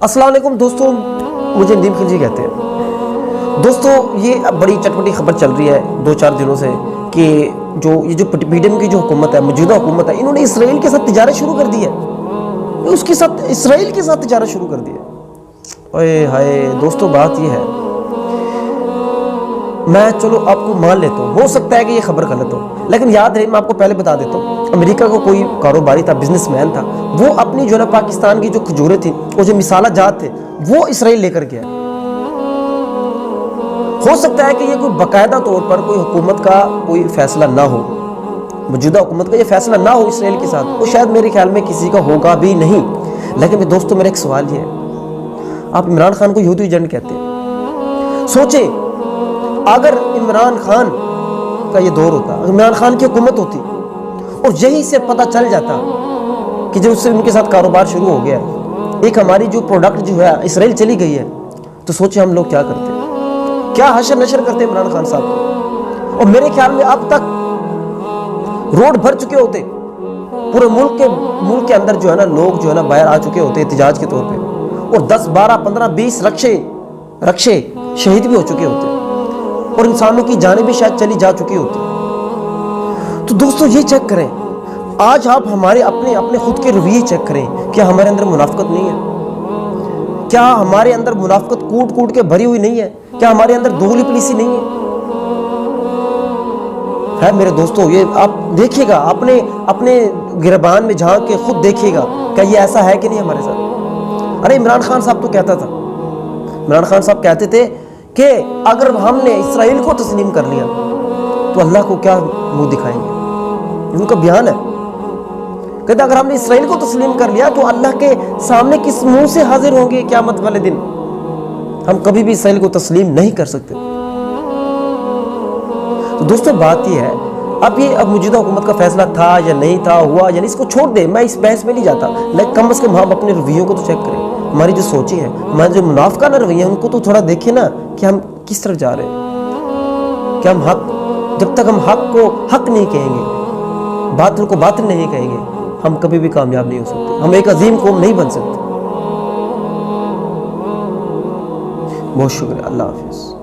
अस्सलाम वालेकुम दोस्तों, मुझे नीम खिलजी कहते हैं। दोस्तों ये अब बड़ी चटपटी खबर चल रही है 2-4 दिनों से कि जो पीडीएम की जो हुकूमत है, मौजूदा हुकूमत है, इन्होंने इसराइल के साथ तिजारत शुरू कर दी है। उसके साथ इसराइल के साथ तिजारत शुरू कर दी है। ओए हाय दोस्तों, बात ये है, मैं चलो आपको मान लेता हूँ, हो सकता है कि ये खबर गलत हो, लेकिन याद रहे मैं आपको पहले बता देता हूँ, अमेरिका का कोई कारोबारी था, बिजनेसमैन था, वो अपनी जो ना पाकिस्तान की जो खजूरें थी और जो मिसाला जात थे वो इसराइल लेकर गया। हो सकता है कि ये कोई बाकायदा तौर पर कोई हुकूमत का कोई फैसला ना हो, मौजूदा हुकूमत का ये फैसला ना हो इसराइल के साथ, वो शायद मेरे ख्याल में किसी का होगा भी नहीं। लेकिन दोस्तों मेरा एक सवाल ये है, आप इमरान खान को यहूदी एजेंट कहते हैं, सोचें अगर इमरान खान का ये दौर होता, इमरान खान की हुकूमत होती और यहीं से पता चल जाता कि जब उससे उनके साथ कारोबार शुरू हो गया, एक हमारी जो प्रोडक्ट जो है इसराइल चली गई है, तो सोचिए हम लोग क्या करते, क्या हशर नशर करते इमरान खान साहब को। और मेरे ख्याल में अब तक रोड भर चुके होते, पूरे मुल्क के अंदर जो है ना लोग जो है ना बाहर आ चुके होते एहतिजाज के तौर पे, और 10, 12, 15, 20 रक्षे शहीद भी हो चुके होते और इंसानों की जानें भी शायद चली जा चुकी होती। तो दोस्तों ये चेक करें, आज आप हमारे अपने खुद के रवैये चेक करें, क्या हमारे अंदर मुनाफिकत नहीं है? क्या हमारे अंदर मुनाफिकत कूट के भरी हुई नहीं है? क्या हमारे अंदर दोगली पुलिसी नहीं है मेरे दोस्तों? ये आप देखिएगा, अपने गिरबान में झांक के खुद देखिएगा, क्या ये ऐसा है कि नहीं हमारे साथ? अरे इमरान खान साहब तो कहता था, इमरान खान साहब कहते थे कि अगर हमने इसराइल को तस्लीम कर लिया तो अल्लाह को क्या मुंह दिखाएंगे। उनका बयान है, कहते अगर हमने इसराइल को तस्लीम कर लिया तो अल्लाह के सामने किस मुंह से हाजिर होंगे क़यामत वाले दिन। हम कभी भी इसराइल को तस्लीम नहीं कर सकते। तो दोस्तों बात ये है, अब मौजूदा हुकूमत का फैसला था या नहीं था, हुआ या नहीं, इसको छोड़ दे, मैं इस बहस में नहीं जाता, लेकिन कम से कम हम अपने रवैयों को तो चेक करें, हमारी जो सोचें हैं, हमारे जो मुनाफिकाना रवैया उनको तो थोड़ा देखें ना कि हम किस तरफ जा रहे हैं। क्या हम जब तक हम हक को हक नहीं कहेंगे, बातिल को बातिल नहीं कहेंगे, हम कभी भी कामयाब नहीं हो सकते, हम एक अजीम कौम नहीं बन सकते। बहुत शुक्रिया, अल्लाह हाफिज़।